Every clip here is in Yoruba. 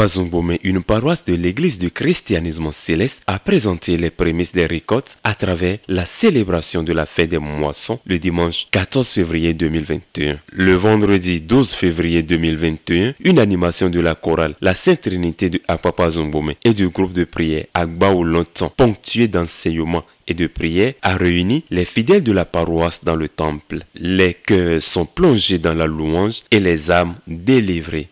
Apapa Zumbome, une paroisse de l'église du christianisme céleste, a présenté les prémices des récoltes à travers la célébration de la fête des moissons le dimanche 14 février 2021. Le vendredi 12 février 2021, une animation de la chorale La Sainte Trinité de Apapa Zumbome et du groupe de prière Agbaou Longtemps, ponctué d'enseignements et de prière, a réuni les fidèles de la paroisse dans le temple. Les cœurs sont plongés dans la louange et les âmes délivrées.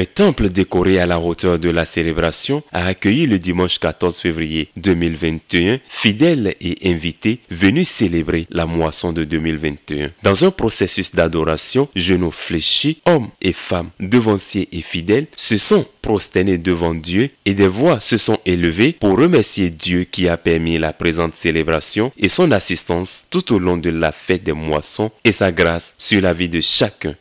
Un temple décoré à la hauteur de la célébration a accueilli le dimanche 14 février 2021 fidèles et invités venus célébrer la moisson de 2021. Dans un processus d'adoration, genoux fléchis, hommes et femmes, devanciers et fidèles se sont prosternés devant Dieu et des voix se sont élevées pour remercier Dieu qui a permis la présente célébration et son assistance tout au long de la fête des moissons et sa grâce sur la vie de chacun.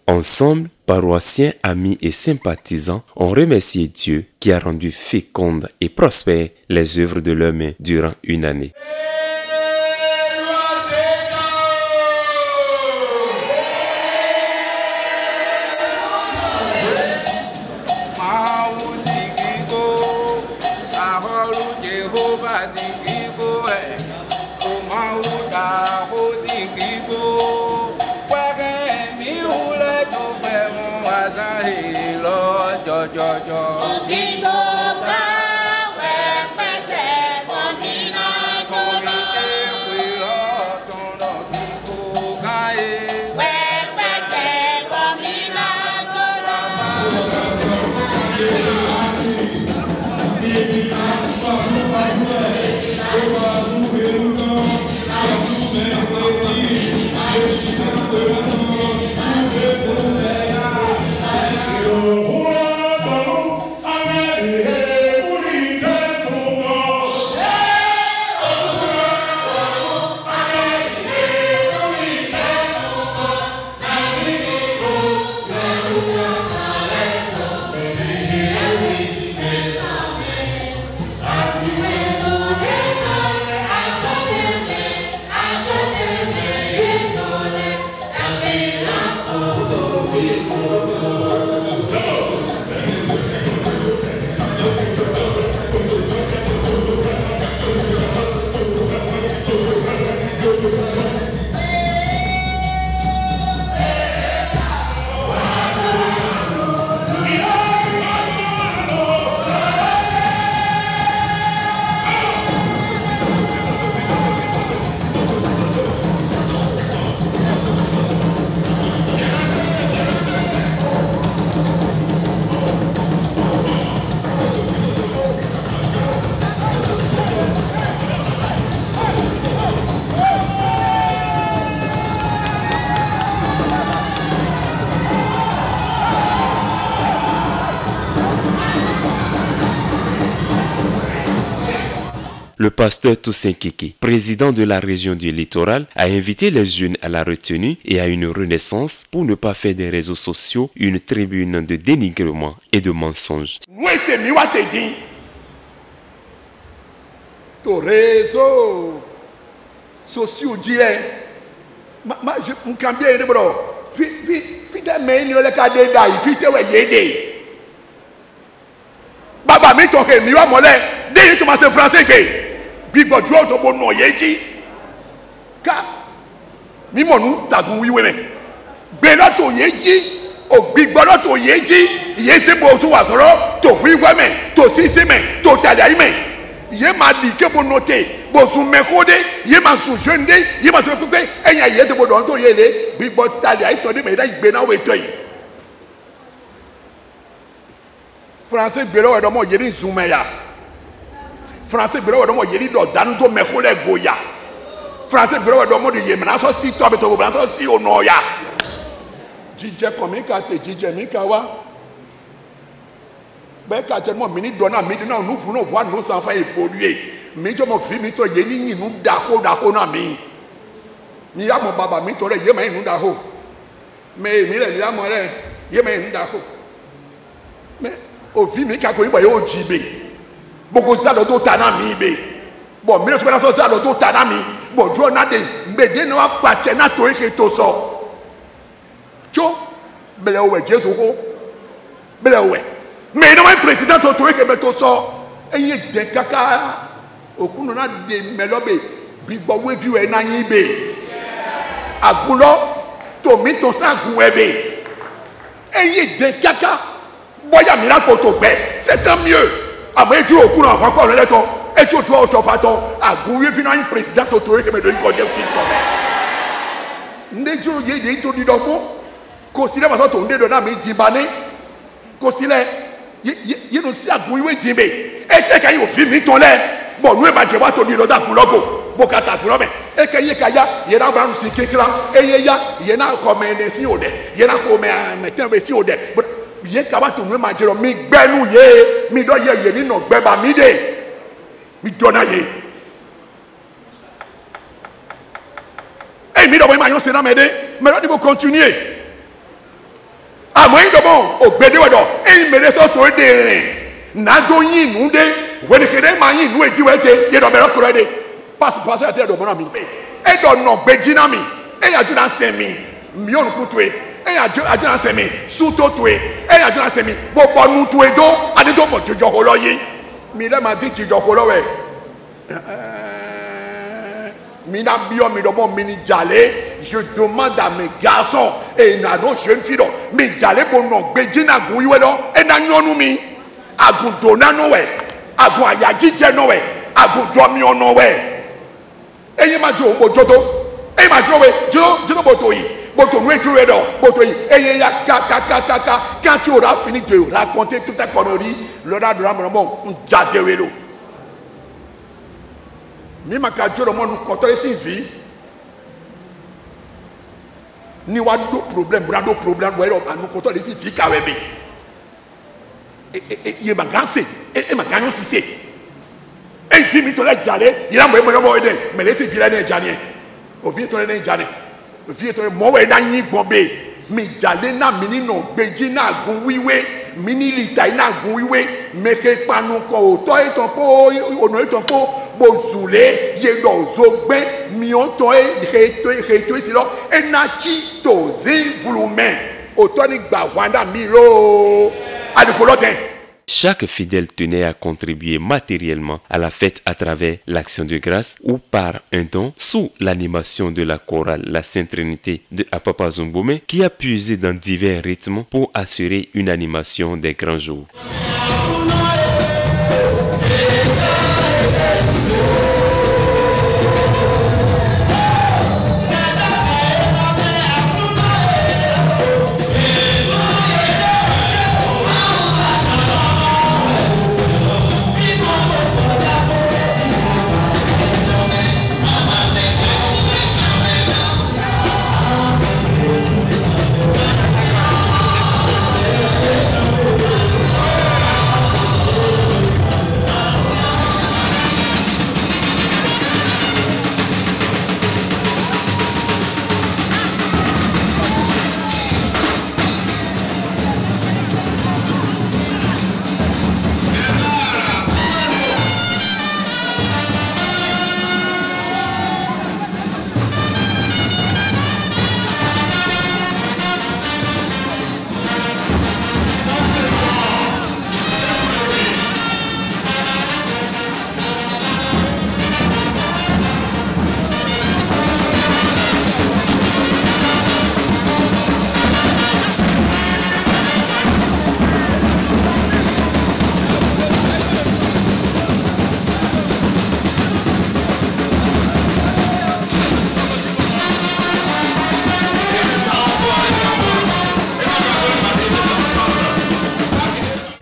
Ensemble, paroissiens, amis et sympathisants ont remercié Dieu qui a rendu fécondes et prospères les œuvres de leurs mains durant une année. Thank you. le pasteur Toussaint Kéké, président de la région du littoral, a invité les jeunes à la retenue et à une renaissance pour ne pas faire des réseaux sociaux une tribune de dénigrement et de mensonges. Réseaux sociaux je cambie de bro. Fite meni ole ka de dai fite we yede. Baba mi to ke mi wa mole de yi to ma se français gbe. Bi gboju o to bo no yeji. Ka mi monu tagun wiwe me. Gbe lo to yeji o gbigbo lo to yeji ye se bo so wa soro to wiwe me to sisi me to tale ayi me. Ye ma di ke bo note bo sun me kode ye ma sun jende ye ma so pe eyan ye te bo don to ye le bi bo tale ai to de me da igbe na we to yi français gbero we do mo ye ni sun me ya français gbero we do mo ye ni do danu to me ko le goya français gbero we do mo de ye me na so si to be to bo na so si ono ya jije ko mi ka te jije mi ka wa bẹ́ẹ̀ ká jẹ́ mọ́ mi ní dọ́nà mi náà nù fún náà fún àná sanfà ìfòlùyè mi jọ́ mọ́ fi mi tọ́ yé ní yìnyín dàkó náà mi yá mọ́ bàbá mi tọ́ rẹ̀ yé mọ́ yìnyín dàkó mẹ́ èmi rẹ̀ yá mọ́ rẹ̀ yé mọ́ yìnyín dàkó mẹ́ òfin mi kakọ̀ yìí bọ̀ yóò jí bẹ́ gbogbo sálọ tó ta náà mi bẹ́ bọ̀ mi lọ́sọ̀rọ̀ sọ sálọ tó ta náà mi bọ̀ jọ́ náà dé gbèdé náà wà pàṣẹ náà tó eke tó sọ tso bẹ̀rẹ̀ òwẹ̀ jésù kó bẹ̀rẹ̀ òwẹ̀. Mais non, un président autorisé que mettons ça. Et il y a des caca. Au coup, on a des mélobés. Bibo wevi we na yibe. Agulo, tomi ton sa gouebe. Et il y a des caca. Boya miracle to be. C'est tant mieux. Après tu au coup on va pas le temps. Et tu dois au chauffaton. Agouye vi na un président autorisé que me donne Dieu Christ. Ndejo ye de to di dobo. Considère parce que ton de na mi dibane. Considère ye no si agunwe dimbe e te ka yo fi mi ton le bo nu e ba je wa to di lo da kun logo bo ka ta kun lo me e ke ye ka ya ye na ba nu si kekra e ye ya ye na ko me ne si ode ye na ko me ten be si ode ye ka ba to nu e ma je ro mi gbenu ye mi do ye ni no gbe ba mi de mi do na ye e mi do mo ma yo se na me de me do ni bo continuer àmọ́ ìdọ̀bọ̀ ògbédéwọ̀dọ̀ ẹ̀yìn mẹ́rẹ́ sọ́tò èdè rẹ̀ nàdó yín inú dé wẹ́nìkẹ́dẹ́ máa yín inú èdè wẹ́tẹ́ yẹ́dọ̀ bẹ̀rẹ̀ kúrẹ́ dé pàṣípàṣẹ àti ẹ̀dọ̀ mọ́nà mi ẹ̀dọ̀ nà gbẹ́jìnà mi ẹ̀yìn àjọyọ̀ sẹ̀mí míọ̀nù kú tó e ẹ̀yìn àjọyọ̀ sẹ̀mí sútó tó e ẹ̀yìn àjọyọ̀ sẹ̀mí gbogbo nu tó e dó adédọ́mọ̀ jíjọ kó lọ yé mi lẹ́ máa dín jíjọ kó lọ wẹ̀ mi na bio mi domo mini jale je demande à mes garçons et na no jeune fille mi jale bono gbeji na gun iwe do e na nyonu mi agun dona no we agun ayaji je no we agun jo mi ono we eyin ma jo mo joto eyin ma jo we jo boto yi boto nu eju we do boto yi eyin ya ka quand tu auras fini de raconter toute ta connerie l'ora de ramon njade we lo mi ma ka joro mo nu kotore si vi ni wa do problem wo ro anu kotore si vi ka we bi ye ma ganse e ma ganyo si se e fi mi to le jale ira mo mo de me le si fi le ne jane o fi to le ne jane o fi to mo we na yin gbon be mi jale na mi ni no gbeji na gun wiwe mi ni lita na gun wiwe meke panu ko o to itan po ono itan po bozule ye do zogbe mi o to reto isi lo e na chi to zin volumen o to ni gba wanda mi lo adikolote. Chaque fidèle tenait à contribuer matériellement à la fête à travers l'action de grâce ou par un don sous l'animation de la chorale La Sainte Trinité de Apapa Zumbume qui a puisé dans divers rythmes pour assurer une animation des grands jours.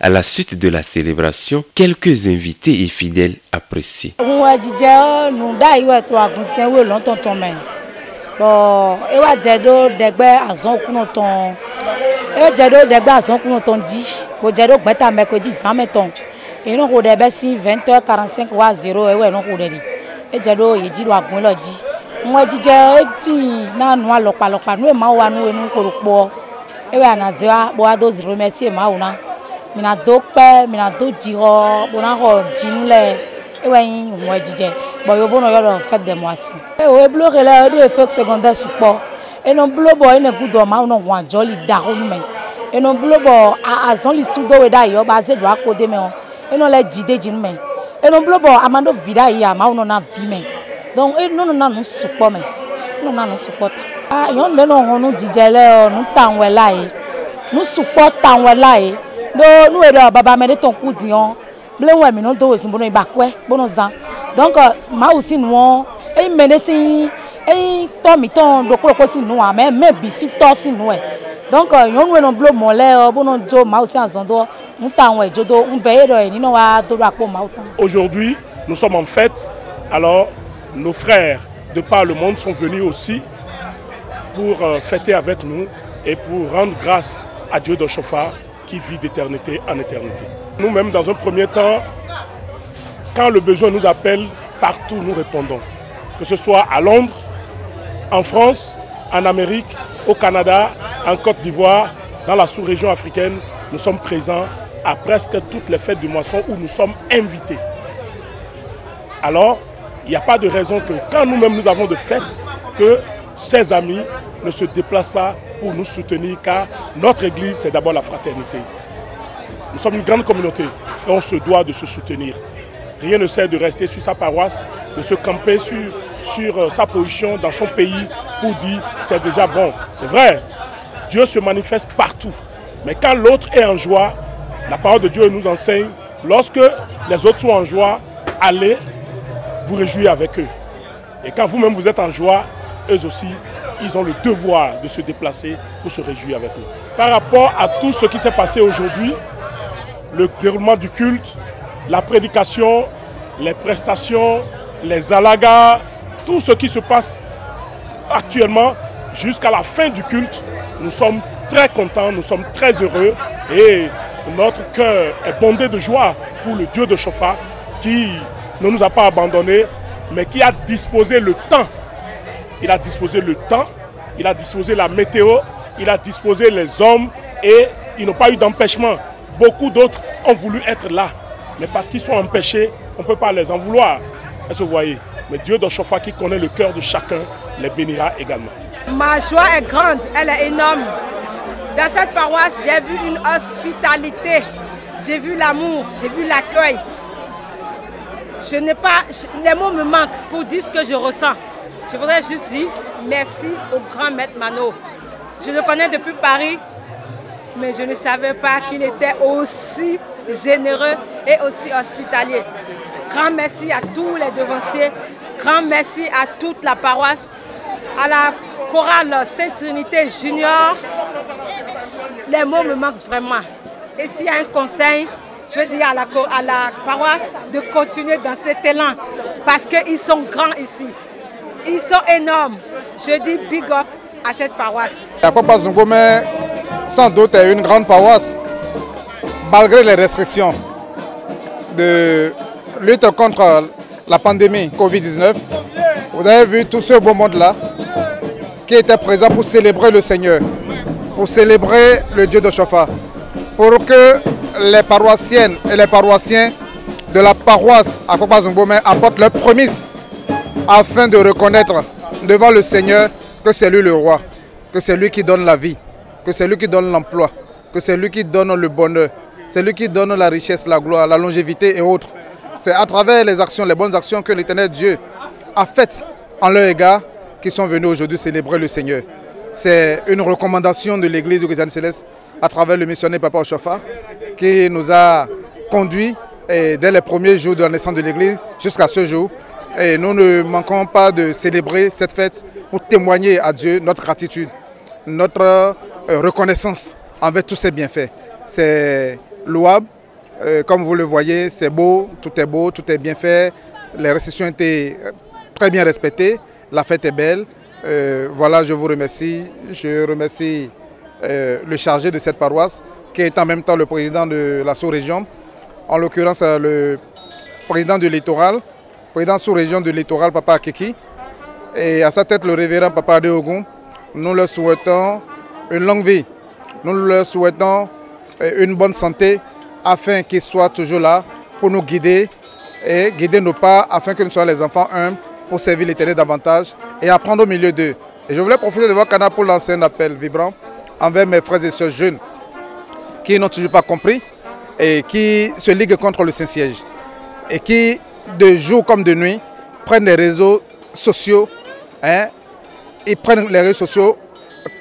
À la suite de la célébration, quelques invités et fidèles apprécient. Et nous avons 20h45 ou 0 et nous avons dit moi dis na nous allons pas nous ma nous nous ko et we anazia bo ados remercier mauna mina dope mina do diro bona ho jinule e we moi dis bo yo bono yo fête de moisson e we bloquer là do effet secondaire support et non blo boy ne good ma no wan jolly da ho me et non blo bo a zon li sudo we da yo ba se do akode me et non les jide jin me et non blo bo amando vida ya ma no na vi me donc non nous support me non nous support ah yon le non nous dijele nous tanwe la e nous support tanwe la e do nous e baba me de ton coup dion ble we mi no do osin bono ibakwe bono zan donc ma aussi nous e menesi e to mi ton do kro si nous a me bi si to si nous e donc yon we no blo mole bono jo ma aussi anzondo nous tanwe jodo un veye do e ni no wa do rapo ma uton. Aujourd'hui, nous sommes en fête. Alors nos frères de par le monde sont venus aussi pour fêter avec nous et pour rendre grâce à Dieu de Chofa qui vit d'éternité en éternité. Nous-mêmes, dans un premier temps, quand le besoin nous appelle, partout nous répondons. Que ce soit à Londres, en France, en Amérique, au Canada, en Côte d'Ivoire, dans la sous-région africaine, nous sommes présents à presque toutes les fêtes de moisson où nous sommes invités. Alors, il n'y a pas de raison que quand nous-mêmes nous avons de fêtes, que ces amis ne se déplacent pas pour nous soutenir, car notre église, c'est d'abord la fraternité. Nous sommes une grande communauté et on se doit de se soutenir. Rien ne sert de rester sur sa paroisse, de se camper sur sa position dans son pays pour dire c'est déjà bon. C'est vrai, Dieu se manifeste partout. Mais quand l'autre est en joie, la parole de Dieu nous enseigne, lorsque les autres sont en joie, allez vous réjouir avec eux. Et quand vous-même vous êtes en joie, eux aussi, ils ont le devoir de se déplacer pour se réjouir avec nous. Par rapport à tout ce qui s'est passé aujourd'hui, le déroulement du culte, la prédication, les prestations, les alagas, tout ce qui se passe actuellement jusqu'à la fin du culte, nous sommes très contents, nous sommes très heureux et notre cœur est bondé de joie pour le Dieu de Chofa qui ne nous a pas abandonnés, mais qui a disposé le temps. Il a disposé le temps, il a disposé la météo, il a disposé les hommes et ils n'ont pas eu d'empêchement. Beaucoup d'autres ont voulu être là, mais parce qu'ils sont empêchés, on ne peut pas les en vouloir. Est-ce que vous voyez? Mais Dieu de Chofa qui connaît le cœur de chacun les bénira également. Ma joie est grande, elle est énorme. Dans cette paroisse, j'ai vu une hospitalité, j'ai vu l'amour, j'ai vu l'accueil. Les mots me manquent pour dire ce que je ressens. Je voudrais juste dire merci au grand maître Mano. Je le connais depuis Paris, mais je ne savais pas qu'il était aussi généreux et aussi hospitalier. Grand merci à tous les devanciers, grand merci à toute la paroisse, à la chorale Sainte-Trinité Junior. Les mots me manquent vraiment. Et s'il y a un conseil, je veux dire à la paroisse de continuer dans cet élan parce qu'ils sont grands ici. Ils sont énormes. Je dis big up à cette paroisse. La Papa Zongome, sans doute, est une grande paroisse, malgré les restrictions de lutte contre la pandémie Covid-19. Vous avez vu tout ce beau monde-là qui était présent pour célébrer le Seigneur, pour célébrer le Dieu de Chofa, pour que les paroissiennes et les paroissiens de la paroisse à Papa Zongome apportent leurs promesses afin de reconnaître devant le Seigneur que c'est lui le roi, que c'est lui qui donne la vie, que c'est lui qui donne l'emploi, que c'est lui qui donne le bonheur, c'est lui qui donne la richesse, la gloire, la longévité et autres. C'est à travers les actions, les bonnes actions que l'Éternel Dieu a faites en leur égard qu'ils sont venus aujourd'hui célébrer le Seigneur. C'est une recommandation de l'Église du Christianisme Céleste à travers le missionnaire Papa Chofa qui nous a conduits dès les premiers jours de la naissance de l'Église jusqu'à ce jour. Et nous ne manquons pas de célébrer cette fête pour témoigner à Dieu notre gratitude, notre reconnaissance envers tous ses bienfaits. C'est louable. Comme vous le voyez, c'est beau, tout est bien fait. Les restrictions étaient très bien respectées. La fête est belle. Voilà, je vous remercie. Je remercie le chargé de cette paroisse, qui est en même temps le président de la sous-région. En l'occurrence, le président du littoral, président sous-région du littoral, Papa Akeki. Et à sa tête, le révérend Papa Adeogun. Nous leur souhaitons une longue vie. Nous leur souhaitons une bonne santé afin qu'ils soient toujours là pour nous guider et guider nos pas afin que nous soyons les enfants humbles pour servir l'Éternel davantage et apprendre au milieu d'eux. Et je voulais profiter de votre canal pour lancer un appel vibrant envers mes frères et sœurs jeunes qui n'ont toujours pas compris et qui se liguent contre le Saint-Siège et qui, de jour comme de nuit, prennent les réseaux sociaux. Ils prennent les réseaux sociaux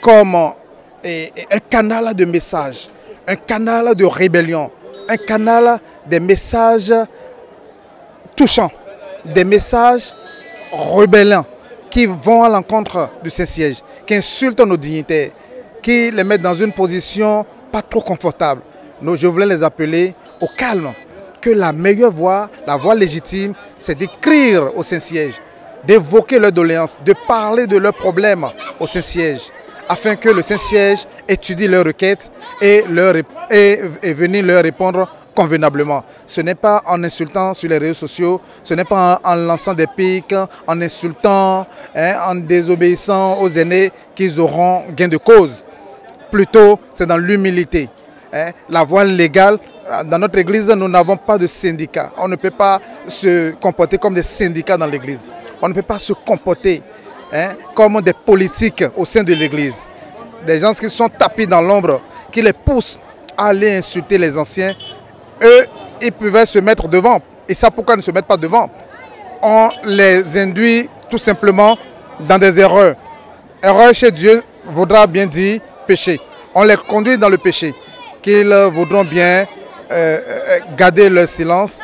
comme un canal de messages, un canal de rébellion, un canal des messages touchants, des messages rebellants qui vont à l'encontre du Saint-Siège, qui insultent nos dignitaires, qui les mettent dans une position pas trop confortable. Donc je voulais les appeler au calme, que la meilleure voie, la voie légitime, c'est d'écrire au Saint-Siège, d'évoquer leurs doléances, de parler de leurs problèmes au Saint-Siège, afin que le Saint-Siège étudie leurs requêtes et venir leur répondre convenablement. Ce n'est pas en insultant sur les réseaux sociaux, ce n'est pas en lançant des pics, en insultant, en désobéissant aux aînés qu'ils auront gain de cause. Plutôt, c'est dans l'humilité. La voie légale, dans notre église, nous n'avons pas de syndicat. On ne peut pas se comporter comme des syndicats dans l'église. On ne peut pas se comporter comme des politiques au sein de l'église. Des gens qui sont tapis dans l'ombre, qui les poussent à aller insulter les anciens. Eux, ils pouvaient se mettre devant. Et ça, pourquoi ils ne se mettent pas devant? On les induit tout simplement dans des erreurs. Erreur chez Dieu voudra bien dire péché. On les conduit dans le péché. Qu'ils voudront bien garder leur silence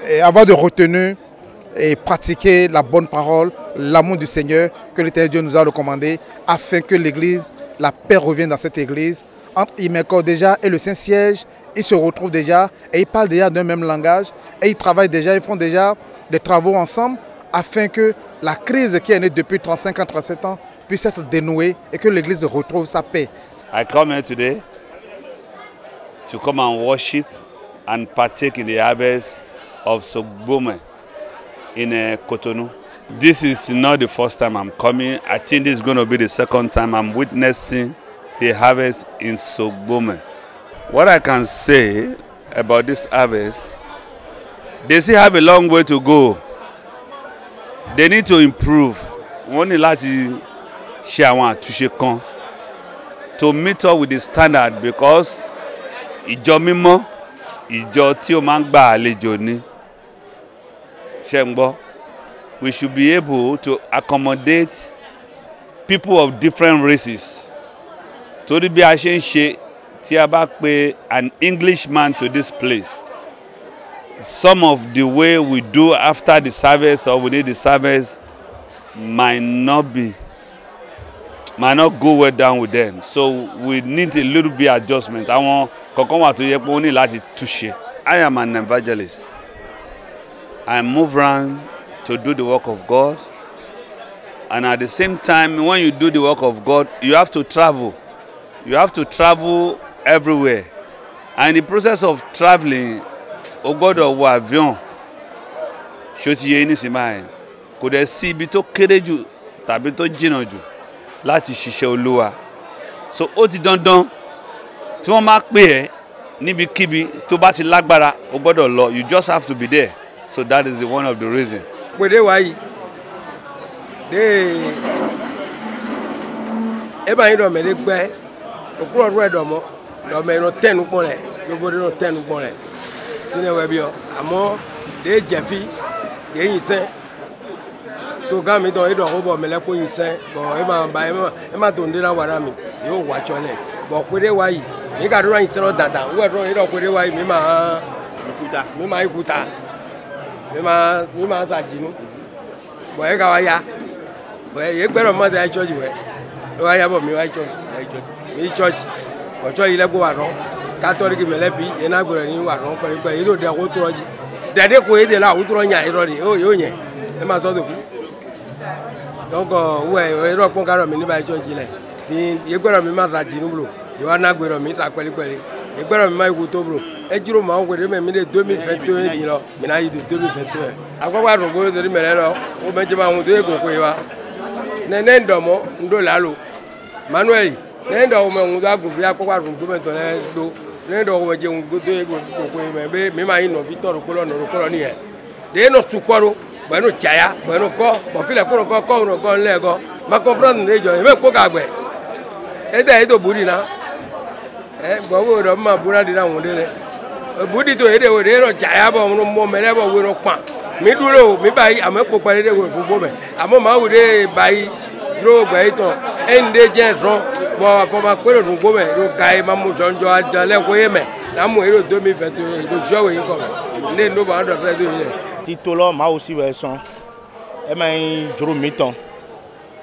et avoir de retenue et pratiquer la bonne parole, l'amour du Seigneur que l'Éternel Dieu nous a recommandé afin que l'Église, la paix revienne dans cette Église. Entre Imeco déjà et le Saint-Siège, ils se retrouvent déjà et ils parlent déjà d'un même langage et ils travaillent déjà, ils font déjà des travaux ensemble afin que la crise qui est née depuis 35 ans, 37 ans puisse être dénouée et que l'Église retrouve sa paix. I come here today to come and worship and partake in the harvest of Sogbome in Cotonou. This is not the first time I'm coming. I think this is going to be the second time I'm witnessing the harvest in Sogbome. What I can say about this harvest, they still have a long way to go. They need to improve. Wọ́n ní láti ṣe àwọn àtúnṣe kan to meet up with the standard because ìjọ mímọ́, ìjọ tí ó máa ń gba àlejò ni. Ṣé ń gbọ́? We should be able to accommodate people of different races. Torí bí a ṣe ń ṣe tí a bá pe an Englishman to this place, some of the way we do after the service or within the service might not go well down with them. So we need a little bit adjustment. Àwọn kankan wà tó yẹ pé ó ní láti túṣe. I am an evangelist. I move around to do the work of God. And at the same time, when you do the work of God, you have to travel. You have to travel everywhere. And in the process of traveling, o gbọ́dọ̀ wọ avion. Ṣó ti yé ní símáyé. Kò dẹ̀ sí ibi tó kéré jù tàbí tó jìnnà jù láti ṣiṣẹ́ Olúwa. So ó ti dandan tí wọ́n máa pè ẹ́ níbikíbi tó bá ti lágbára o gbọ́dọ̀ lọ. You just have to be there. So that is one of the reasons. Pèdè wáyé dé eba yìí dọ̀ mẹ́lẹ́ gbẹ́ òkúrọ̀ ọdún ẹ̀dọ̀ mọ́ dọ̀ mẹ́ irun tẹ́nu pọ̀ rẹ̀ yóò dé tẹ́nu pọ̀ rẹ̀ nínú ẹ̀wẹ̀ bí ọ àmọ́ dé jẹ̀fi dé yìí sẹ́ tó gá mi tán ẹ̀dọ̀ kó bọ̀ mẹ́lẹ́ kó yìí sẹ́ bọ̀ ẹ̀ máa ba ẹ̀ máa tó ń dé láwàrà mi yóò wá tsọ́ lẹ̀ bọ̀ pèdè wáyé ní kàdúrà yìí sẹ́rọ̀ dàda wọ́n ẹ̀dọ̀ pèdè wáyé mi máa ikuta mi máa sàjìnnú bọ̀ ẹ̀ ká wá ya bọ̀ ẹ̀ yẹ gbẹ́rọ̀ mọ́tò ẹ̀ chọ́ọ̀chì wẹ̀ ẹ̀ wá ya bọ̀ mi wá chọ́ọ̀chì mi chọ́ọ̀chì bọ̀ chọ́ọ̀chì lẹ́gbọ̀ wà rọ́ catholique me lebi e na gboro ni wa ron pere e do de ko tro ji dede ko e de la o tro nya iro ni o yo yen e ma so do fi donc we ro pon karo mi ni ba church le ni e gboro mi ma ra ji nu bro e wa na gboro mi ta pele e gboro mi ma iku to bro e juro ma o me mi de 2021 ni lo mi na yi de 2021 akwa ro go de mi le lo o me je ba hun de ko ko wa nene ndomo ndo lalo Manuel nene ndo me un da gun fi akwa ro go me to le do nene ndo me je un go de ko me be mi ma yin no Victor ko lo ni e de no suporo bueno chaya bueno ko bo fi le ko no ko le go ma comprendre le jo e me ko ka gbe e de do buri na bo wo do ma bura di na won de budi to e de wo de ro chaya bo mo me le bo wo ro pa mi dúró mi báyìí àmọ́ kò parí dé fún gbọ́mẹ̀ àmọ́ máa wò dé báyìí dúró gbà yìí tán ẹni dé jẹ́ rán bọ́ àfọmọ́ péré fún gbọ́mẹ̀ ló ga ẹ máa mú sọ́njọ́ àjọlẹ̀ kó yé mẹ́ lámú èrò 2020 ìlú sọ́wọ́ yìí kọ̀ mẹ́ ní ìlú bàá dọ̀tẹ́ tó yìí rẹ̀. títò lọ máa aussi wẹ̀ sàn ẹ máa ń jòrò mi tán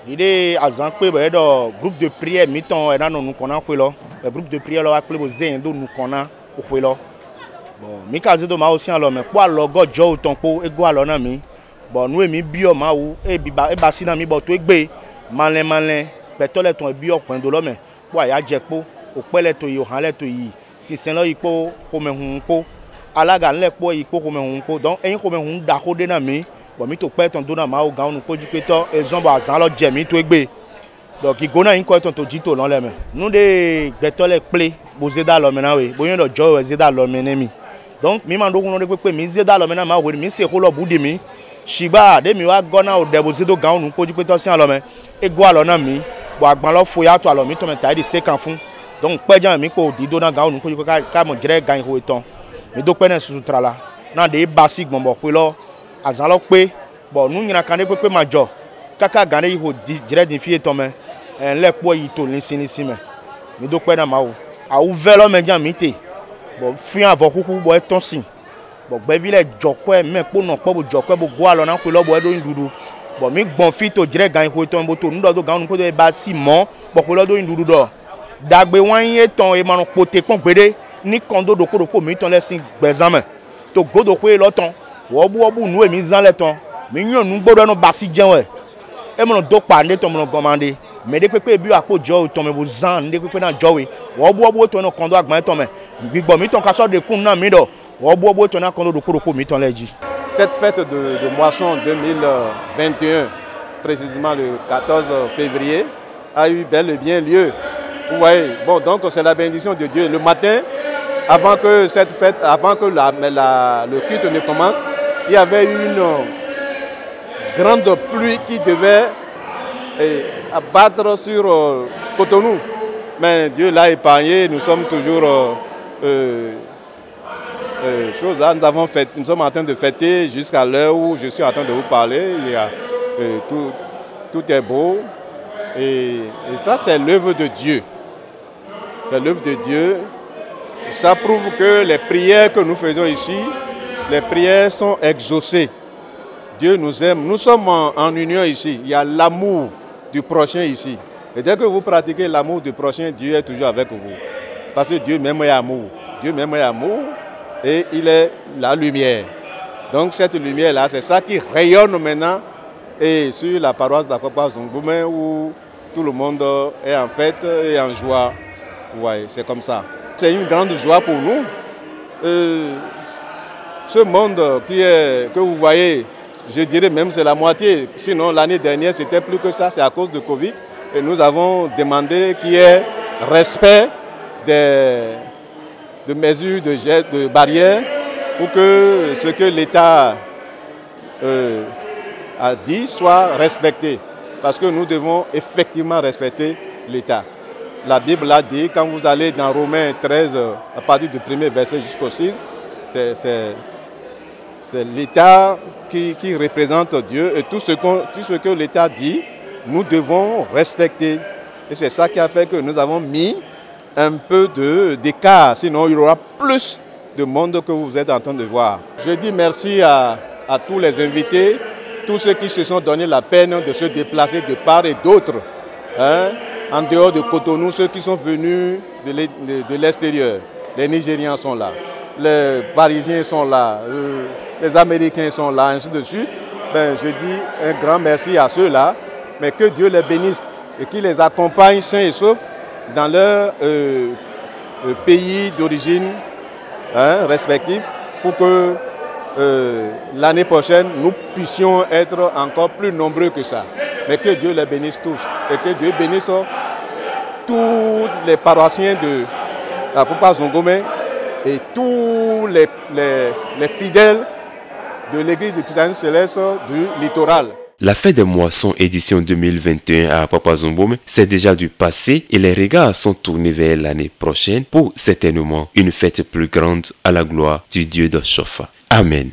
ìdí àzán pé bẹ́ẹ̀ dọ̀ groupe de prière mi tán ẹ̀ náà nù kànáà pé lọ groupe de prière lọ wá pé bó zẹ́yìn tó nù kànáà ó pé lọ. Bon, mi kaze do ma aussi alors mais pour logo jo ton po ego alors na mi bon nous mi bio ma ou e ba si na mi bo to egbe malin petole ton bio point do lo me po ya je po o pele to yi o han le to yi si sen lo ipo ko me hun po alaga nle po ipo ko me hun po donc eyin ko me hun da ko de na mi bon mi to pe ton do na ma o ga onu ko ju pe to e zon bo azan lo je mi to egbe donc igona yin ko ton to jito lon le me nous de petole ple bo zeda lo me na we bo yin do jo we zeda lo me ne mi donc mi mando kuno de pe mi zeda lo me na ma we mi se ko lo budi mi shiba de mi wa gona o de bo zedo ga onu ko ju pe to si alo me ego alo na mi bo agban lo fo ya to alo mi to me ta di stay kan fun donc pe jan mi ko di do na ga onu ko ju ka mo jere ga ho itan mi do pe na susu trala na de basi gbon pe lo azan lo pe bo nu nyina kan de pe ma jo kaka ga ne ho jere din fi itan me en le po yi to linsin me mi do pe na ma o a u velo me jan mi te bon fi avon kuku bo eton sin bon gbe vile joko me po no po bo joko bo go alo na ko lo bo edo ndudu bon mi gbon fi to jire gan ko ton bo to ndo do gan ko do e ba si mo bo ko lo do ndudu do dagbe wan ye ton e manu pote pon gbede ni kondo do ko mi ton le sin gbezame to godo ko e lo ton wo bu nu e mi zan le ton mi yan nu gbodo no ba si jen we e mo do pa nde ton mo gomande mais de pepe bi apo jo ton me bo zan nde pepe na jowe wo bu to no kondo agban ton me gbigbo mi ton ka so de kun na mi do wo bu to na kondo do ko mi ton leji. Cette fête de moisson 2021, précisément le 14 février, a eu bel et bien lieu. Vous voyez, bon, donc c'est la bénédiction de Dieu. Le matin, avant que cette fête, avant que le culte ne commence, il y avait une grande pluie qui devait abattre sur Cotonou. Mais Dieu l'a épargné, nous sommes toujours... nous sommes en train de fêter jusqu'à l'heure où je suis en train de vous parler. Il y a, tout est beau. Et ça, c'est l'œuvre de Dieu. C'est l'œuvre de Dieu. Ça prouve que les prières que nous faisons ici, les prières sont exaucées. Dieu nous aime. Nous sommes en union ici. Il y a l'amour du prochain ici. Et dès que vous pratiquez l'amour du prochain, Dieu est toujours avec vous. Parce que Dieu même est amour. Dieu même est amour. Et il est la lumière. Donc cette lumière-là, c'est ça qui rayonne maintenant et sur la paroisse d'Akwakwa Zungume où tout le monde est en fête et en joie. Ouais, c'est comme ça. C'est une grande joie pour nous. Ce monde que vous voyez, je dirais même c'est la moitié. Sinon l'année dernière c'était plus que ça, c'est à cause de Covid. Et nous avons demandé qu'il y ait respect de mesures, de barrières, pour que ce que l'État a dit soit respecté. Parce que nous devons effectivement respecter l'État. La Bible a dit, quand vous allez dans Romains 13, à partir du premier verset jusqu'au 6, c'est l'État qui représente Dieu. Et tout ce que l'État dit, nous devons respecter. Et c'est ça qui a fait que nous avons mis un peu d'écart, sinon il y aura plus de monde que vous êtes en train de voir. Je dis merci à tous les invités, tous ceux qui se sont donné la peine de se déplacer de part et d'autre, hein, en dehors de Cotonou, ceux qui sont venus de l'extérieur. les Nigérians sont là, les Parisiens sont là, les Américains sont là, ainsi de suite. Ben, je dis un grand merci à ceux-là, mais que Dieu les bénisse et qu'il les accompagne sains et saufs dans leur pays d'origine respectif, pour que l'année prochaine, nous puissions être encore plus nombreux que ça. Mais que Dieu les bénisse tous et que Dieu bénisse tous les paroissiens de la Papa Zongomé et tous les fidèles de l'église du Christianisme céleste du littoral. La fête des moissons édition 2021 à Papa Zongomé, c'est déjà du passé et les regards sont tournés vers l'année prochaine pour certainement une fête plus grande à la gloire du Dieu d'Oshofa. Amen.